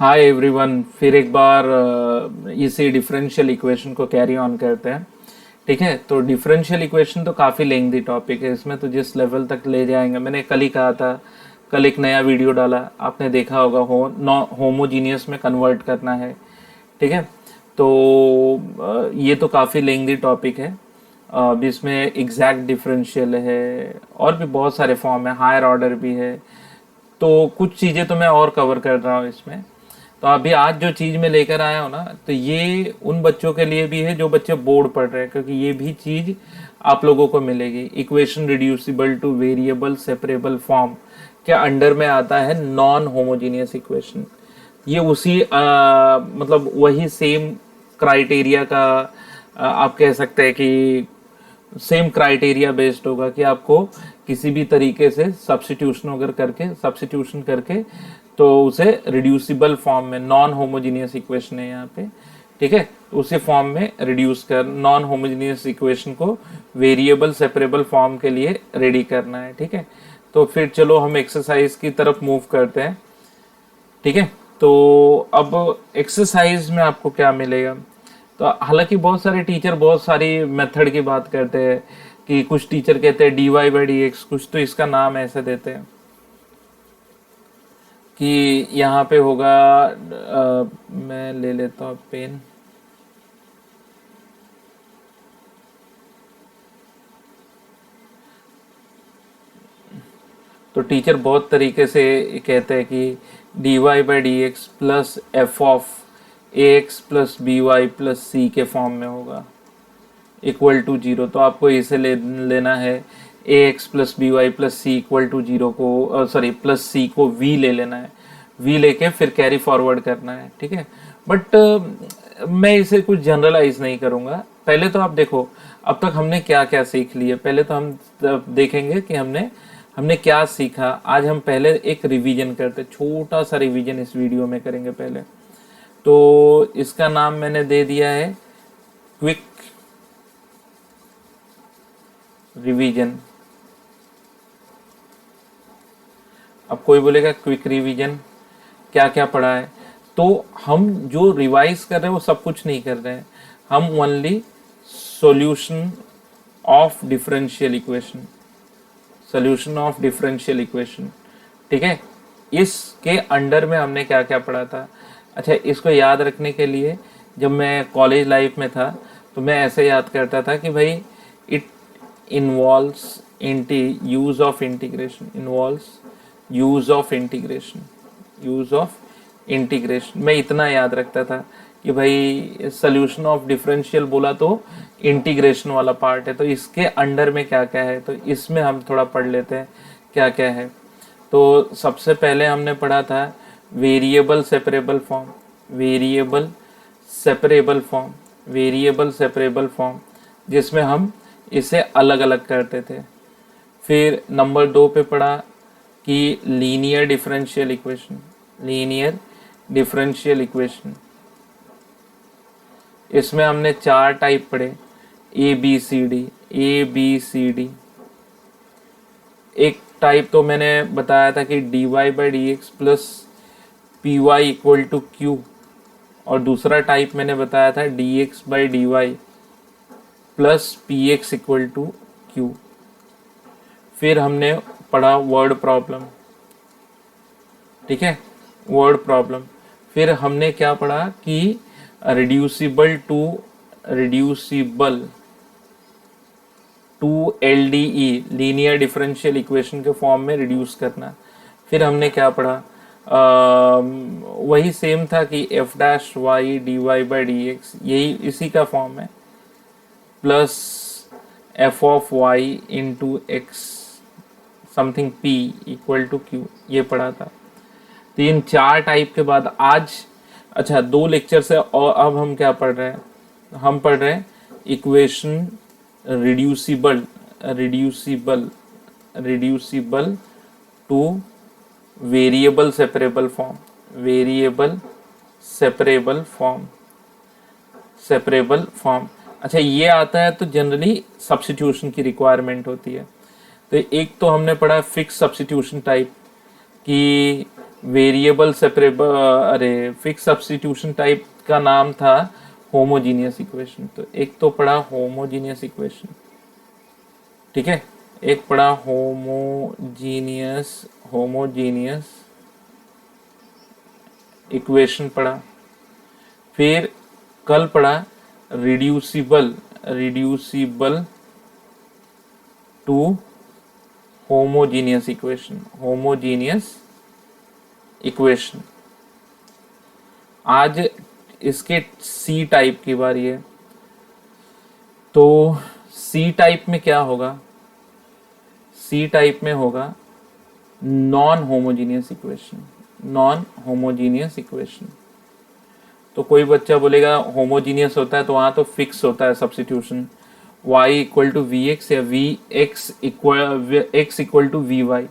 Hi everyone, फिर एक बार इसी डिफरेंशियल इक्वेशन को कैरी ऑन करते हैं। ठीक है, तो डिफरेंशियल इक्वेशन तो काफ़ी लेंथी टॉपिक है। इसमें तो जिस लेवल तक ले जाएंगे, मैंने कल ही कहा था, कल एक नया वीडियो डाला, आपने देखा होगा, होमोजीनियस में कन्वर्ट करना है। ठीक है, तो ये तो काफ़ी लेंथी टॉपिक है। अब इसमें एग्जैक्ट डिफरेंशियल है और भी बहुत सारे फॉर्म है, हायर ऑर्डर भी है। तो कुछ चीज़ें तो मैं और कवर कर रहा हूँ इसमें। तो अभी आज जो चीज़ मैं लेकर आया हूँ ना, तो ये उन बच्चों के लिए भी है जो बच्चे बोर्ड पढ़ रहे हैं, क्योंकि ये भी चीज़ आप लोगों को मिलेगी। Equation reducible two variable separable form के अंडर में आता है नॉन होमोजीनियस इक्वेशन। ये उसी मतलब वही सेम क्राइटेरिया का आप कह सकते हैं कि सेम क्राइटेरिया बेस्ड होगा कि आपको किसी भी तरीके से सब्स्टिट्यूशन करके तो उसे रिड्यूसिबल फॉर्म में, नॉन होमोजीनियस इक्वेशन है यहाँ पे, ठीक है, तो उसे फॉर्म में रिड्यूस कर, नॉन होमोजीनियस इक्वेशन को वेरिएबल सेपरेबल फॉर्म के लिए रेडी करना है। ठीक है, तो फिर चलो हम एक्सरसाइज की तरफ मूव करते हैं। ठीक है, तो अब एक्सरसाइज में आपको क्या मिलेगा। तो हालांकि बहुत सारे टीचर बहुत सारी मेथड की बात करते हैं कि कुछ टीचर कहते हैं dy/dx, कुछ तो इसका नाम ऐसे देते हैं कि यहाँ पे होगा मैं ले लेता हूँ पेन। तो टीचर बहुत तरीके से कहते हैं कि dy/dx plus F of ax plus by plus C के फॉर्म में होगा इक्वल टू 0। तो आपको इसे लेना है ax plus by plus C equal to 0 को, सॉरी प्लस सी को v ले लेना है, v लेके फिर कैरी फॉरवर्ड करना है। ठीक है, बट मैं इसे कुछ जनरलाइज नहीं करूँगा। पहले तो आप देखो अब तक हमने क्या क्या सीख लिया। पहले तो हम देखेंगे कि हमने हमने क्या सीखा। आज हम पहले एक रिवीजन करते, छोटा सा रिवीजन इस वीडियो में करेंगे पहले। तो इसका नाम मैंने दे दिया है क्विक रिवीजन। अब कोई बोलेगा क्विक रिवीजन क्या क्या पढ़ा है, तो हम जो रिवाइज कर रहे हैं वो सब कुछ नहीं कर रहे हैं, हम only solution of differential equation, solution of differential equation. ठीक है, इसके अंडर में हमने क्या क्या पढ़ा था। अच्छा, इसको याद रखने के लिए जब मैं कॉलेज लाइफ में था तो मैं ऐसे याद करता था कि भाई it involves use of integration, involves use of integration, use of integration. मैं इतना याद रखता था कि भाई सोल्यूशन ऑफ डिफरेंशियल बोला तो इंटीग्रेशन वाला पार्ट है, तो इसके अंडर में क्या क्या है, तो इसमें हम थोड़ा पढ़ लेते हैं क्या क्या है। तो सबसे पहले हमने पढ़ा था variable separable form, variable separable form, variable separable form, जिसमें हम इसे अलग अलग करते थे। फिर नंबर 2 पे पढ़ा कि linear differential equation, linear differential equation. इसमें हमने 4 टाइप पढ़े, A B C D, A B C D. एक टाइप तो मैंने बताया था कि dy/dx plus P Y equal to Q, और दूसरा टाइप मैंने बताया था dx/dy plus P X equal to Q. फिर हमने पढ़ा वर्ड प्रॉब्लम। ठीक है, वर्ड प्रॉब्लम। फिर हमने क्या पढ़ा कि reducible to LDE, linear differential equation के फॉर्म में रिड्यूस करना। फिर हमने क्या पढ़ा, वही सेम था कि f'(y) dy/dx, यही इसी का फॉर्म है, plus f of y into X something p equal to q, ये पढ़ा था। तो इन 4 टाइप के बाद आज, अच्छा 2 लेक्चर से, और अब हम क्या पढ़ रहे हैं, हम पढ़ रहे हैं equation reducible, reducible two variable separable form, variable separable form, separable form. अच्छा, ये आता है तो जनरली सब्स्टिट्यूशन की रिक्वायरमेंट होती है। तो एक तो हमने पढ़ा फिक्स सब्स्टिट्यूशन टाइप कि वेरिएबल सेपरेबल, अरे फिक्स सब्स्टिट्यूशन टाइप का नाम था होमोजीनियस इक्वेशन। तो एक तो पढ़ा होमोजीनियस इक्वेशन, ठीक है, एक पढ़ा होमोजीनियस होमोजीनियस इक्वेशन पढ़ा, फिर कल पढ़ा reducible reducible to homogeneous equation, homogeneous equation. आज इसके सी टाइप की बारी है। तो सी टाइप में क्या होगा, सी टाइप में होगा non homogeneous equation, non homogeneous equation. तो कोई बच्चा बोलेगा होमोजीनियस होता है तो वहां तो फिक्स होता है substitution, y equal to V X या V X equal to V Y.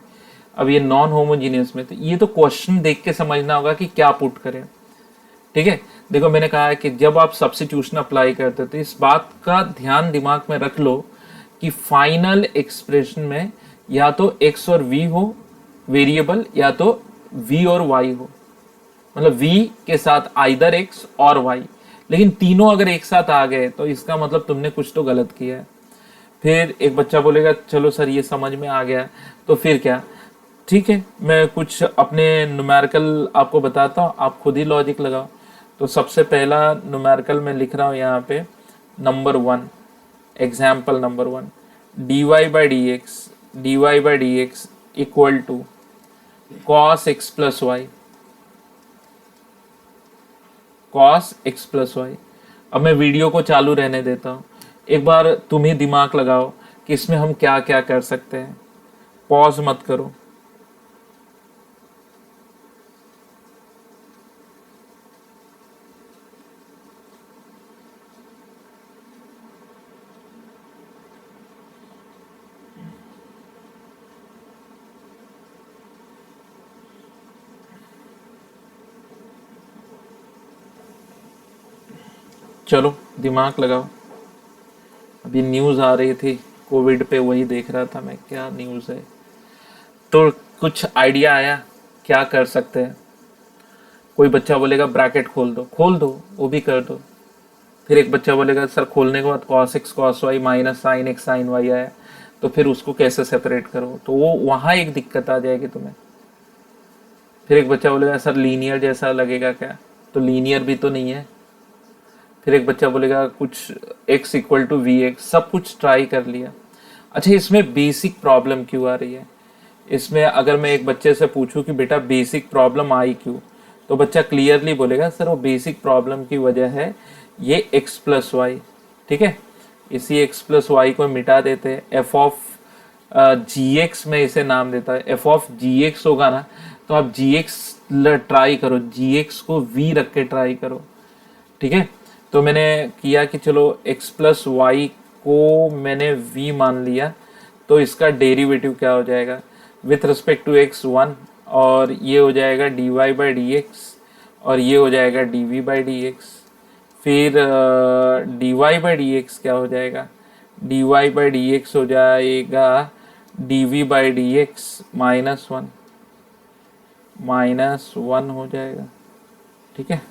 अब ये नॉन होमोजीनियस में तो ये तो क्वेश्चन देख के समझना होगा कि क्या पुट करें, ठीक है। देखो मैंने कहा है कि जब आप सब्स्टिट्यूशन अप्लाई करते हो तो इस बात का ध्यान दिमाग में रख लो कि फाइनल एक्सप्रेशन में या तो x और v हो वेरिएबल, या तो v और y हो, मतलब v के साथ आइदर x और y, लेकिन तीनों अगर एक साथ आ गए तो इसका मतलब तुमने कुछ तो गलत किया है। फिर एक बच्चा बोलेगा चलो सर ये समझ में आ गया, तो फिर क्या, ठीक है मैं कुछ अपने न्यूमेरिकल आपको बताता हूँ, आप खुद ही लॉजिक लगाओ। तो सबसे पहला न्यूमेरिकल मैं लिख रहा हूँ यहाँ पे, number 1, example number 1, dy by dx equal to cos x plus Y, cos x plus Y. अब मैं वीडियो को चालू रहने देता हूँ, एक बार तुम ही दिमाग लगाओ कि इसमें हम क्या क्या कर सकते हैं, पॉज मत करो। चलो दिमाग लगाओ। अभी न्यूज़ आ रही थी कोविड पे, वही देख रहा था मैं, क्या न्यूज़ है। तो कुछ आइडिया आया क्या कर सकते हैं। कोई बच्चा बोलेगा ब्रैकेट खोल दो, खोल दो, वो भी कर दो। फिर एक बच्चा बोलेगा सर खोलने के बाद cos x cos y minus sine x sine y आया, तो फिर उसको कैसे सेपरेट करो, तो वो वहाँ एक दिक्कत आ जाएगी तुम्हें। फिर एक बच्चा बोलेगा सर लीनियर जैसा लगेगा क्या, तो लीनियर भी तो नहीं है। फिर एक बच्चा बोलेगा कुछ x equal to V X, सब कुछ ट्राई कर लिया। अच्छा इसमें बेसिक प्रॉब्लम क्यों आ रही है, इसमें अगर मैं एक बच्चे से पूछूं कि बेटा बेसिक प्रॉब्लम आई क्यों, तो बच्चा क्लियरली बोलेगा सर वो बेसिक प्रॉब्लम की वजह है ये x प्लस वाई, ठीक है। इसी x प्लस वाई को मिटा देते हैं, एफ ऑफ जी एक्स में इसे नाम देता है, एफ ऑफ जी एक्स होगा ना, तो आप जी एक्स ट्राई करो, जी एक्स को v रख के ट्राई करो, ठीक है। तो मैंने किया कि चलो x प्लस वाई को मैंने v मान लिया, तो इसका डेरिवेटिव क्या हो जाएगा विथ रिस्पेक्ट टू x 1, और ये हो जाएगा dy बाई डी एक्स, और ये हो जाएगा dv बाई डी एक्स। फिर dy बाई डी एक्स क्या हो जाएगा, dy बाई डी एक्स हो जाएगा dv by D x minus one हो जाएगा, ठीक है।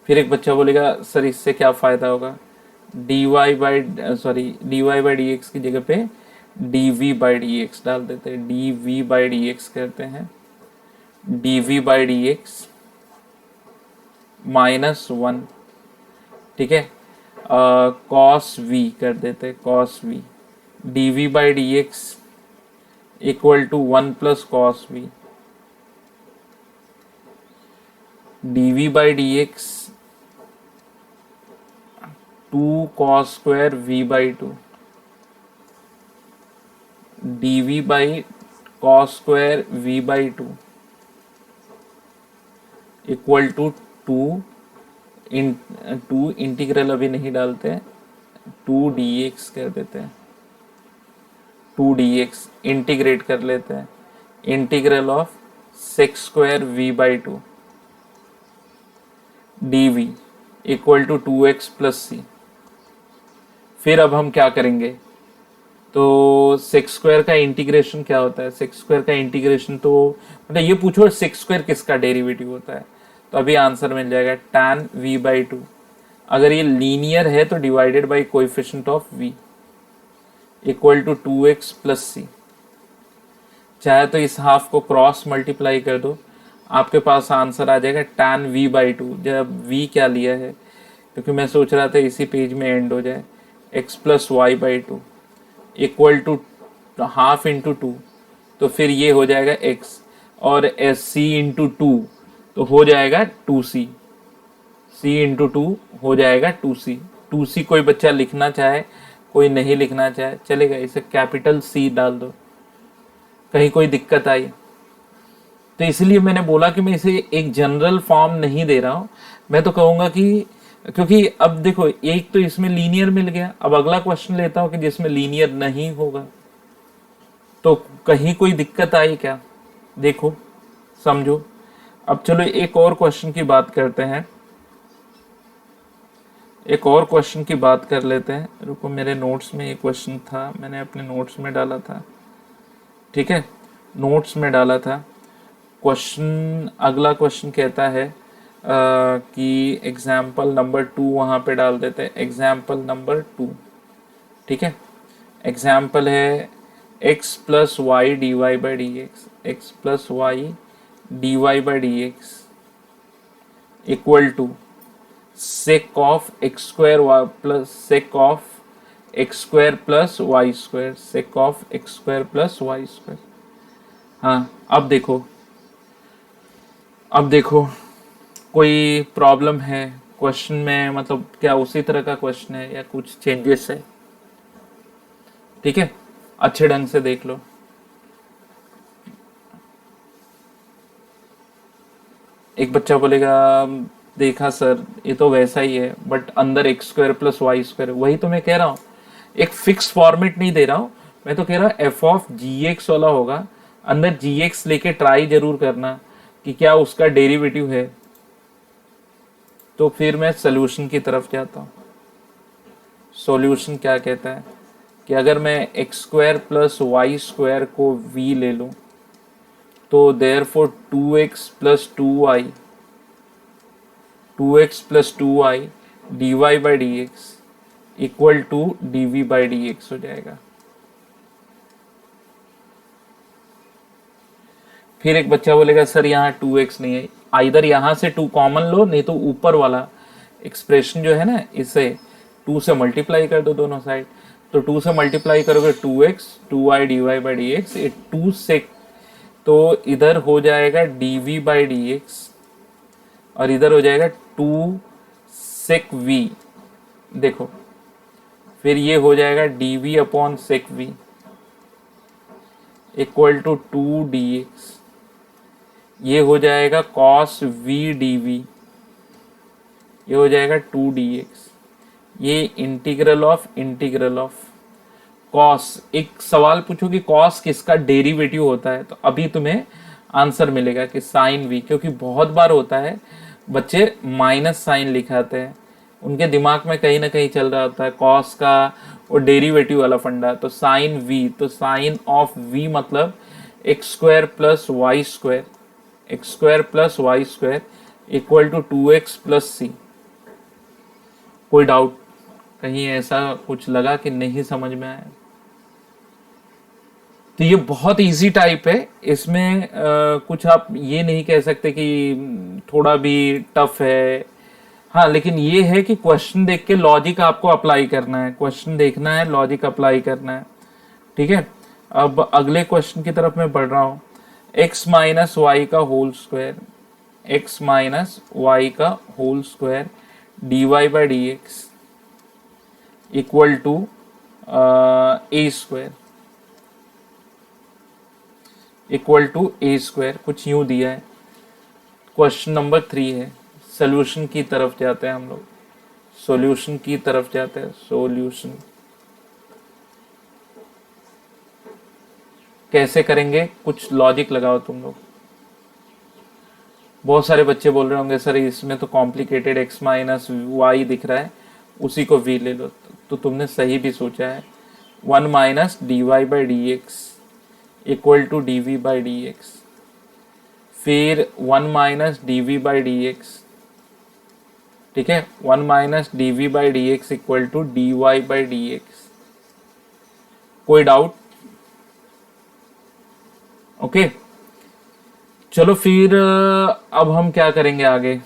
फिर एक बच्चा बोलेगा सर इससे क्या फ़ायदा होगा, dy बाई डी एक्स की जगह पे dv बाई डी एक्स डाल देते हैं, dv बाई डी एक्स करते हैं, dv by D x minus one, ठीक है। cos v कर देते हैं, cos v, dv by D x equal to 1 plus cos v, dv by D X 2 cos square v by two, dv by cos square v by two equal to two integral अभी नहीं डालते हैं, 2dx कर देते हैं, 2dx integrate कर लेते हैं, integral of sec square v by two dv equal to 2x plus C. फिर अब हम क्या करेंगे, तो सेक्स स्क्वायर का इंटीग्रेशन क्या होता है? सेक्स स्क्वायर का इंटीग्रेशन तो मतलब ये पूछो सेक्स स्क्वायर किसका डेरिवेटिव होता है, तो अभी आंसर मिल जाएगा tan v/2। अगर ये लीनियर है तो divided by coefficient of v equal to 2x plus C. चाहे तो इस हाफ को क्रॉस मल्टीप्लाई कर दो, आपके पास आंसर आ जाएगा tan v/2। जब v क्या लिया है, क्योंकि मैं सोच रहा था इसी पेज में एंड हो जाए, x plus y/2 equal to half into 2, तो फिर ये हो जाएगा x, और c इंटू 2 तो हो जाएगा 2c, c इंटू 2 हो जाएगा 2c। 2c कोई बच्चा लिखना चाहे, कोई नहीं लिखना चाहे चलेगा, इसे कैपिटल C डाल दो, कहीं कोई दिक्कत आई। तो इसलिए मैंने बोला कि मैं इसे एक जनरल फॉर्म नहीं दे रहा हूं, मैं तो कहूंगा कि क्योंकि अब देखो एक तो इसमें लीनियर मिल गया, अब अगला क्वेश्चन लेता हूं कि जिसमें लीनियर नहीं होगा, तो कहीं कोई दिक्कत आई क्या, देखो समझो। अब चलो एक और क्वेश्चन की बात करते हैं, एक और क्वेश्चन की बात कर लेते हैं। रुको, मेरे नोट्स में एक क्वेश्चन था, मैंने अपने नोट्स में डाला था, ठीक है, नोट्स में डाला था क्वेश्चन। अगला क्वेश्चन कहता है कि एग्जाम्पल नंबर 2 वहाँ पे डाल देते हैं, एग्जाम्पल नंबर 2, ठीक है। एग्जाम्पल है x plus Y D Y by D X, X plus Y D Y by D x equal to sec of X square Y plus sec of X square plus Y square, sec of X square plus Y square. हाँ अब देखो कोई problem है question में, मतलब क्या उसी तरह का क्वेश्चन है या कुछ चेंजेस है? ठीक है, अच्छे ढंग से देख लो। एक बच्चा बोलेगा देखा सर ये तो वैसा ही है, बट अंदर X square plus Y square, वही तो मैं कह रहा हूँ, एक फिक्स फॉर्मेट नहीं दे रहा हूँ मैं, तो कह रहा हूँ एफ ऑफ जी एक्स वाला होगा, अंदर जी एक्स लेके ट्राई जरूर करना कि क्या उसका डेरिवेटिव है, तो फिर मैं सोल्यूशन की तरफ जाता हूँ। सॉल्यूशन क्या कहता है कि अगर मैं X square plus Y square को v ले लूं, तो therefore 2x plus 2y, 2x plus 2y dy by D x equal to dv by D X हो जाएगा। फिर एक बच्चा बोलेगा सर यहाँ 2x नहीं है, आइदर यहाँ से 2 कॉमन लो, नहीं तो ऊपर वाला एक्सप्रेशन जो है ना, इसे 2 से मल्टीप्लाई कर दो दोनों साइड, तो 2 से मल्टीप्लाई करोगे 2x 2y dy by D X, 2 से तो इधर हो जाएगा dv बाई डी एक्स, और इधर हो जाएगा 2 सेक v। देखो फिर ये हो जाएगा dv upon sec v equal to 2 dx, ये हो जाएगा cos v dv, ये हो जाएगा 2 dx, ये इंटीग्रल ऑफ cos। एक सवाल पूछो कि cos किसका डेरिवेटिव होता है, तो अभी तुम्हें आंसर मिलेगा कि साइन v, क्योंकि बहुत बार होता है बच्चे माइनस साइन लिखाते हैं, उनके दिमाग में कहीं ना कहीं चल रहा होता है cos का और डेरिवेटिव वाला फंडा, तो साइन v, तो साइन ऑफ v मतलब X square plus Y square, X square plus Y square equal to 2x plus C. कोई डाउट, कहीं ऐसा कुछ लगा कि नहीं समझ में आया? तो ये बहुत इजी टाइप है, इसमें कुछ आप ये नहीं कह सकते कि थोड़ा भी टफ है। हाँ, लेकिन ये है कि क्वेश्चन देख के लॉजिक आपको अप्लाई करना है, क्वेश्चन देखना है, लॉजिक अप्लाई करना है, ठीक है। अब अगले क्वेश्चन की तरफ मैं बढ़ रहा हूँ, x माइनस वाई का whole square, x minus Y का whole square D Y by D x equal to A square, equal to A square, कुछ यूं दिया है। क्वेश्चन नंबर 3 है, सॉल्यूशन की तरफ जाते हैं हम लोग, सॉल्यूशन की तरफ जाते हैं। सॉल्यूशन कैसे करेंगे, कुछ लॉजिक लगाओ तुम लोग। बहुत सारे बच्चे बोल रहे होंगे सर इसमें तो कॉम्प्लिकेटेड x माइनस वाई दिख रहा है, उसी को v ले लो, तो तुमने सही भी सोचा है, 1 minus D Y by D x equal to D we by D X, फिर 1 minus D we by D X, ठीक है, 1 minus D we by D x equal to D Y by D X. कोई doubt? Okay, चलो फिर अब हम क्या करेंगे आगे,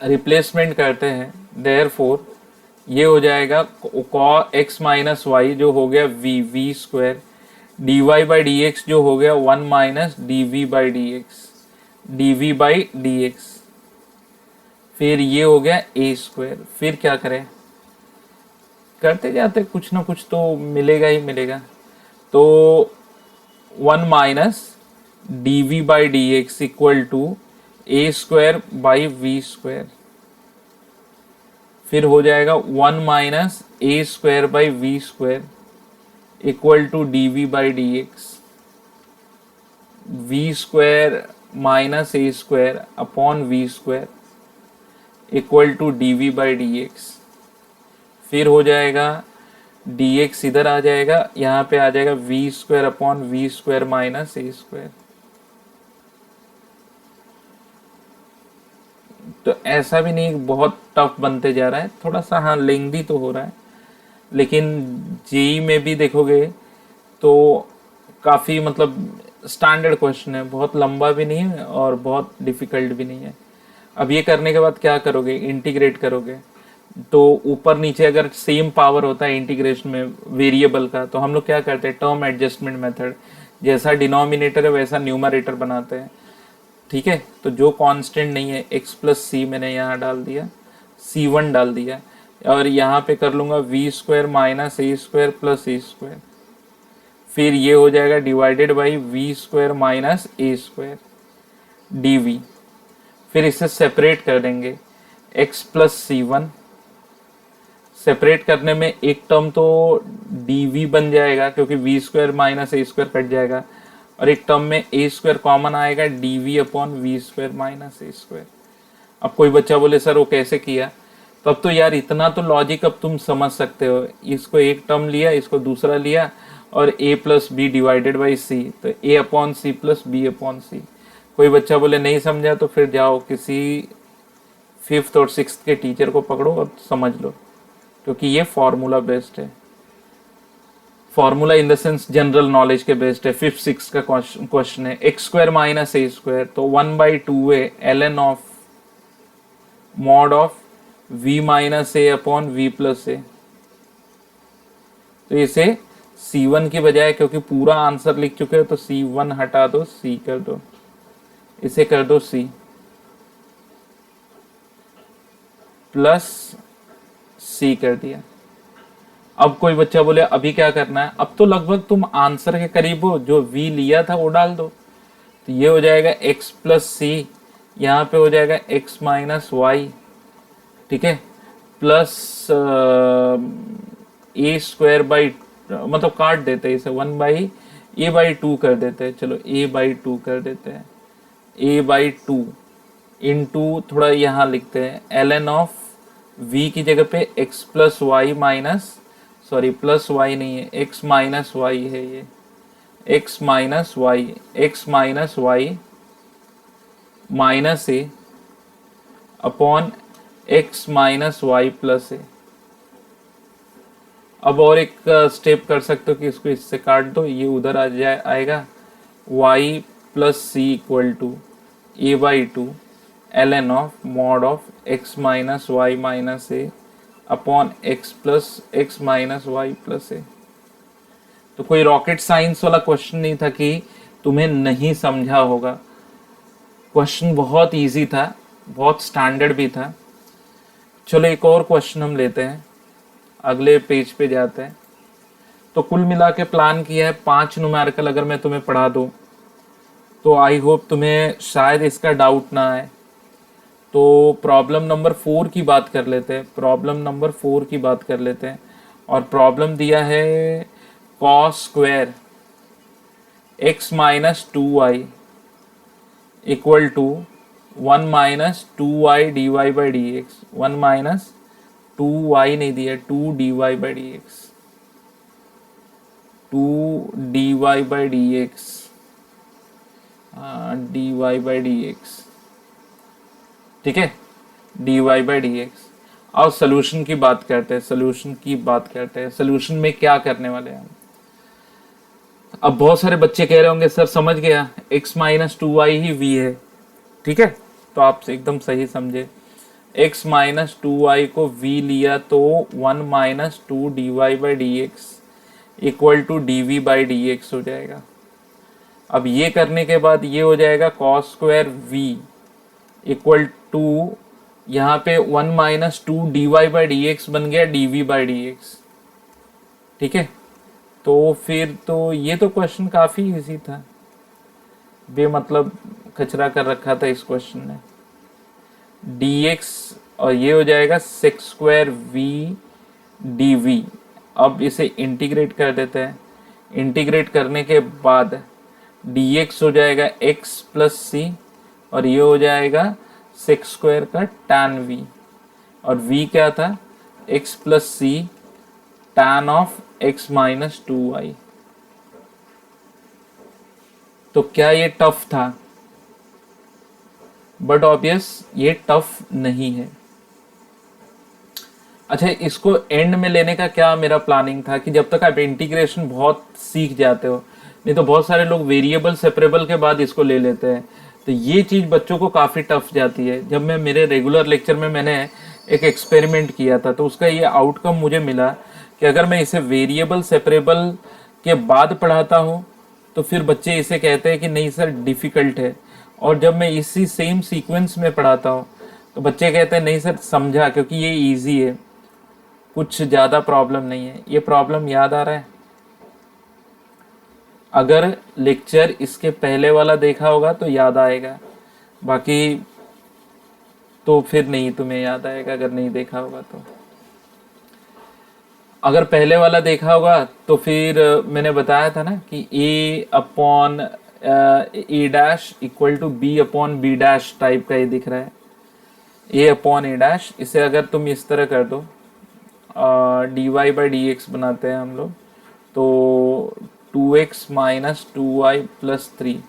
रिप्लेसमेंट करते हैं। देयरफॉर ये हो जाएगा cos x माइनस वाई जो हो गया V square, D Y by D X जो हो गया 1 minus D we by D X, D we by D X, फिर ये हो गया ए स्क्वायर। फिर क्या करें, करते जाते कुछ ना कुछ तो मिलेगा ही मिलेगा। तो 1 minus D we by D x equal to A square by V square, फिर हो जाएगा 1 minus A square by V square equal to D we by D X, V square minus A square upon V square equal to D we by D X. फिर हो जाएगा D x इधर आ जाएगा, यहाँ पे आ जाएगा V square upon V square minus A square. तो ऐसा भी नहीं बहुत टफ बनते जा रहा है, थोड़ा सा हाँ लेंदी तो हो रहा है, लेकिन जेई में भी देखोगे तो काफ़ी मतलब स्टैंडर्ड क्वेश्चन है, बहुत लंबा भी नहीं है और बहुत डिफिकल्ट भी नहीं है। अब ये करने के बाद क्या करोगे, इंटीग्रेट करोगे। तो ऊपर नीचे अगर सेम पावर होता है इंटीग्रेशन में वेरिएबल का, तो हम लोग क्या करते हैं, टर्म एडजस्टमेंट मेथड, जैसा डिनोमिनेटर है वैसा न्यूमरेटर बनाते हैं, ठीक है। तो जो कांस्टेंट नहीं है x प्लस सी मैंने यहाँ डाल दिया, c1 डाल दिया, और यहाँ पे कर लूँगा V square minus A square plus A square, फिर ये हो जाएगा divided by V square minus A square D V. फिर इसे सेपरेट कर देंगे, x plus C one, separate करने में एक टर्म तो डी वी बन जाएगा क्योंकि V square minus A square cut जाएगा, और एक टर्म में ए स्क्वायर कॉमन आएगा, D V upon V square minus A square. अब कोई बच्चा बोले सर वो कैसे किया, तो अब तो यार इतना तो लॉजिक अब तुम समझ सकते हो। इसको एक टर्म लिया, इसको दूसरा लिया, और a plus B divided by C, तो a upon C plus B upon C. कोई बच्चा बोले नहीं समझा तो फिर जाओ किसी 5th और 6th के टीचर को पकड़ो और समझ लो, क्योंकि ये फॉर्मूला बेस्ड है। Formula in the sense general knowledge के बेस्ड है। 5th 6th का क्वेश्चन है, X square minus A square, तो 1/2 है ln of mod of v minus A upon we plus ए। तो इसे c1 की बजाय, क्योंकि पूरा आंसर लिख चुके हो, तो c1 हटा दो, c कर दो, इसे कर दो c प्लस c कर दिया। अब कोई बच्चा बोले अभी क्या करना है, अब तो लगभग तुम आंसर के करीब हो, जो v लिया था वो डाल दो। तो ये हो जाएगा x प्लस सी, यहाँ पे हो जाएगा x माइनस वाई, ठीक है, प्लस ए स्क्वायर बाई, मतलब काट देते हैं इसे, 1/a/2 कर देते हैं, चलो a/2 कर देते हैं, a/2 इंटू थोड़ा यहाँ लिखते हैं ln ऑफ v की जगह पे x plus y minus, sorry plus y नहीं है, x माइनस वाई है, ये x minus y, x minus y minus A upon x minus Y plus a. अब और एक स्टेप कर सकते हो कि इसको इससे काट दो, ये उधर आ जाए आएगा, y plus C equal to a/2 ln of mod of x minus y minus A upon x plus x minus Y plus ए। तो कोई रॉकेट साइंस वाला क्वेश्चन नहीं था कि तुम्हें नहीं समझा होगा, क्वेश्चन बहुत इजी था, बहुत स्टैंडर्ड भी था। चलो एक और क्वेश्चन हम लेते हैं, अगले पेज पे जाते हैं। तो कुल मिला के प्लान किया है 5 न्यूमेरिकल अगर मैं तुम्हें पढ़ा दूं, तो आई होप तुम्हें शायद इसका डाउट ना आए। तो प्रॉब्लम नंबर 4 की बात कर लेते हैं, प्रॉब्लम नंबर 4 की बात कर लेते हैं। और प्रॉब्लम दिया है cos square x minus 2y equal to 1 minus 2y D Y by D X, 1 minus 2y नहीं दिया, 2 dy by D X. 2 dy/dx, dy/dx, ठीक है, dy/dx। और सोल्यूशन की बात करते हैं, सोल्यूशन में क्या करने वाले हैं हम। अब बहुत सारे बच्चे कह रहे होंगे सर समझ गया, x माइनस 2y ही v है, ठीक है, तो आप एकदम सही समझे। x माइनस 2y को v लिया तो 1 minus 2 dy/dx equal to dv/dx हो जाएगा। अब ये करने के बाद ये हो जाएगा cos square v equal to, यहाँ पे 1 माइनस 2 dy/dx बन गया dv/dx, ठीक है। तो फिर तो ये तो क्वेश्चन काफी इजी था, बेमतलब कचरा कर रखा था इस क्वेश्चन ने। dx और ये हो जाएगा sec स्क्वायर v dv। अब इसे इंटीग्रेट कर देते हैं, इंटीग्रेट करने के बाद dx हो जाएगा x प्लस सी, और ये हो जाएगा sec स्क्वायर का tan v, और v क्या था, x plus C tan of x minus 2y। तो क्या ये टफ था? बट ऑब्वियस ये टफ नहीं है। अच्छा, इसको एंड में लेने का क्या मेरा प्लानिंग था कि जब तक आप इंटीग्रेशन बहुत सीख जाते हो, नहीं तो बहुत सारे लोग वेरिएबल सेपरेबल के बाद इसको ले लेते हैं, तो ये चीज बच्चों को काफी टफ जाती है। जब मैं मेरे रेगुलर लेक्चर में मैंने एक एक्सपेरिमेंट किया था, तो उसका ये आउटकम मुझे मिला कि अगर मैं इसे वेरिएबल सेपरेबल के बाद पढ़ाता हूँ तो फिर बच्चे इसे कहते हैं कि नहीं सर डिफिकल्ट है, और जब मैं इसी सेम सीक्वेंस में पढ़ाता हूँ तो बच्चे कहते हैं नहीं सर समझा, क्योंकि ये इजी है, कुछ ज़्यादा प्रॉब्लम नहीं है। ये प्रॉब्लम याद आ रहा है? अगर लेक्चर इसके पहले वाला देखा होगा तो याद आएगा, बाकी तो फिर नहीं तुम्हें याद आएगा अगर नहीं देखा होगा तो। अगर पहले वाला देखा होगा तो फिर मैंने बताया था ना कि a upon A dash equal to b upon B dash type का ये दिख रहा है, a अपॉन ए डैश। इसे अगर तुम इस तरह कर दो, dy/dx बनाते हैं हम लोग, तो 2x minus 2y plus 3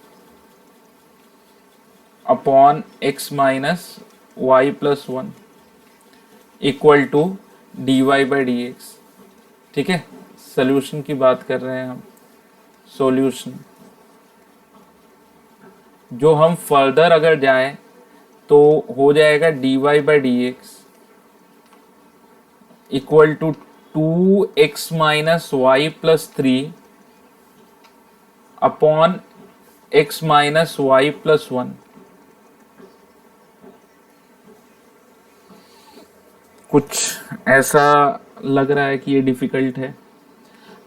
upon x minus y plus 1 equal to dy/dx, ठीक है। सोल्यूशन की बात कर रहे हैं हम, सॉल्यूशन। जो हम फर्दर अगर जाएं तो हो जाएगा dy/dx equal to 2x minus Y plus 3 upon x minus Y plus 1। कुछ ऐसा लग रहा है कि ये डिफिकल्ट है।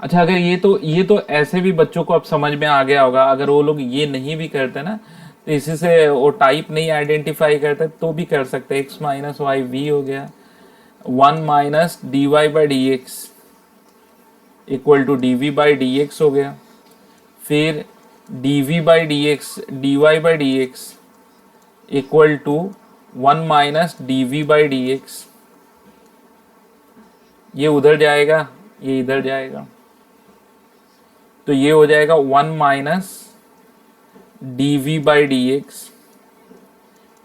अच्छा, अगर ये तो ऐसे भी बच्चों को अब समझ में आ गया होगा। अगर वो लोग ये नहीं भी करते ना, तो इसी से वो टाइप नहीं आइडेंटिफाई करते तो भी कर सकते। एक्स माइनस वाई वी हो गया, 1 minus D Y by D x equal to D we by D X हो गया। फिर D we by D X D Y by D x equal to 1 minus D we by D X. ये उधर जाएगा, ये इधर जाएगा, तो ये हो जाएगा 1 minus D we by D x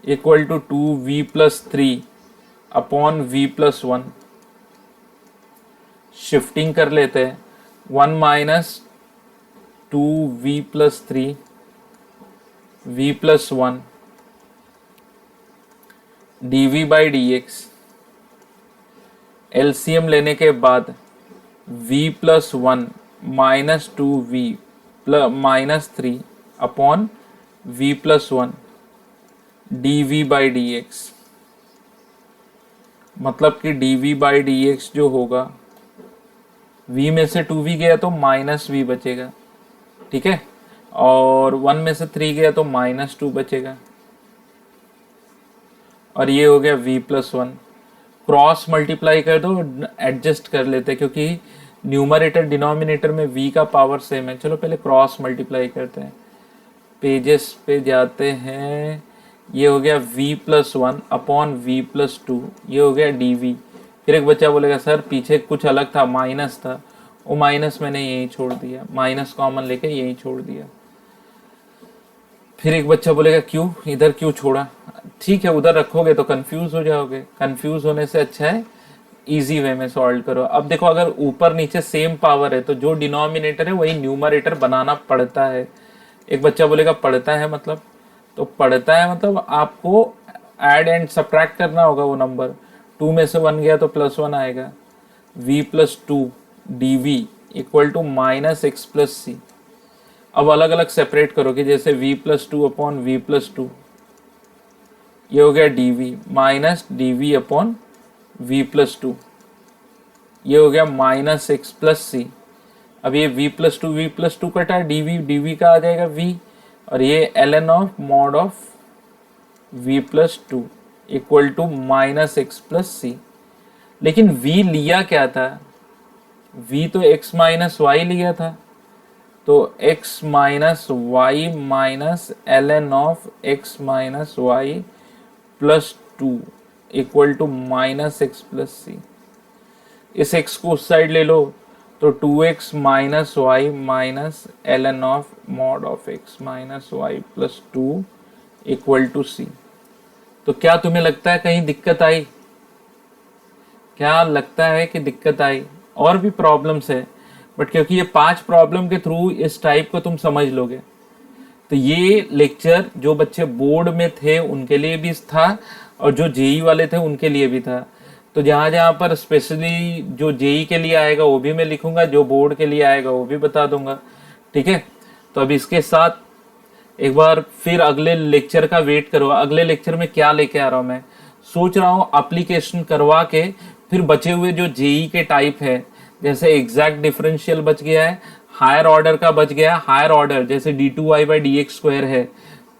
equal to 2v plus 3 upon v plus 1। Shifting कर लेते हैं, 1 minus 2v plus 3 v plus 1 dv by D x. LCM लेने के बाद v plus 1 minus 2v plus minus 3 upon v plus 1 dv by D x. मतलब कि dv by D X जो होगा, v में से 2v गया तो माइनस v बचेगा, ठीक है, और 1 में से 3 गया तो माइनस 2 बचेगा, और ये हो गया v प्लस 1। क्रॉस मल्टीप्लाई कर दो, एडजस्ट कर लेते हैं क्योंकि न्यूमरेटर डिनोमिनेटर में v का पावर सेम है। चलो पहले क्रॉस मल्टीप्लाई करते हैं, पेजेस पे जाते हैं। ये हो गया v plus 1 upon v plus 2, ये हो गया dv। फिर एक बच्चा बोलेगा सर पीछे कुछ अलग था, माइनस था, वो माइनस मैंने यही छोड़ दिया, माइनस कॉमन लेके यही छोड़ दिया। फिर एक बच्चा बोलेगा क्यों, इधर क्यों छोड़ा? ठीक है, उधर रखोगे तो कंफ्यूज हो जाओगे, कंफ्यूज होने से अच्छा है इजी वे में सॉल्व करो। अब देखो, अगर ऊपर नीचे सेम पावर है तो जो डिनोमिनेटर है वही न्यूमरेटर बनाना पड़ता है। एक बच्चा बोलेगा पढ़ता है मतलब, तो पढ़ता है मतलब आपको ऐड एंड सब्ट्रैक्ट करना होगा वो नंबर। 2 में से 1 गया तो +1 आएगा। v plus 2 dv equal to minus x plus c. अब अलग अलग सेपरेट करोगे, जैसे v plus 2 upon we plus 2, ये हो गया dv minus dv upon v plus 2, ये हो गया माइनस एक्स प्लस सी। अब ये v प्लस टू कटा, dv का आ जाएगा v, और ये ln of mod of v plus 2 equal to minus x plus c. लेकिन v लिया क्या था? v तो x माइनस वाई लिया था, तो x minus y minus ln of x minus Y plus 2 equal to minus x plus c. इस x को उस साइड ले लो तो 2x minus y minus ln of mod of x minus Y plus 2 equal to c. तो क्या तुम्हें लगता है कहीं दिक्कत आई? क्या लगता है कि दिक्कत आई? और भी प्रॉब्लम्स है, बट क्योंकि ये 5 प्रॉब्लम के थ्रू इस टाइप को तुम समझ लोगे, तो ये लेक्चर जो बच्चे बोर्ड में थे उनके लिए भी था और जो जेई वाले थे उनके लिए भी था। तो जहाँ जहाँ पर स्पेशली जो जेई के लिए आएगा वो भी मैं लिखूंगा, जो बोर्ड के लिए आएगा वो भी बता दूंगा, ठीक है। तो अब इसके साथ एक बार फिर अगले लेक्चर का वेट करो। अगले लेक्चर में क्या लेके आ रहा हूँ मैं, सोच रहा हूँ एप्लीकेशन करवा के फिर बचे हुए जो जेई के टाइप है, जैसे एग्जैक्ट डिफरेंशियल बच गया है, हायर ऑर्डर का बच गया, हायर ऑर्डर जैसे d2y/dx² है,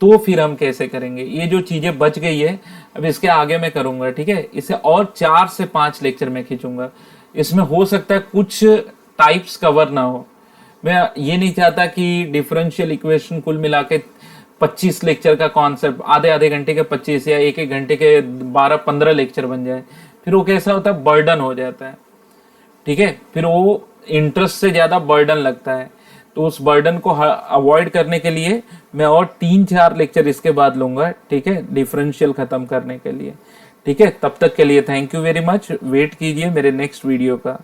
तो फिर हम कैसे करेंगे, ये जो चीजें बच गई है अब इसके आगे मैं करूंगा, ठीक है। इसे और 4 से 5 लेक्चर में खींचूंगा। इसमें हो सकता है कुछ टाइप्स कवर ना हो। मैं ये नहीं चाहता कि डिफरेंशियल इक्वेशन कुल मिला के 25 लेक्चर का कॉन्सेप्ट आधे आधे घंटे के 25 या एक एक घंटे के 12-15 लेक्चर बन जाए। फिर वो कैसा होता है, बर्डन हो जाता है, ठीक है। फिर वो इंटरेस्ट से ज्यादा बर्डन लगता है। तो उस बर्डन को अवॉइड करने के लिए मैं और 3-4 लेक्चर इसके बाद लूंगा, ठीक है, डिफरेंशियल खत्म करने के लिए, ठीक है। तब तक के लिए thank you very much. Wait कीजिए मेरे नेक्स्ट वीडियो का।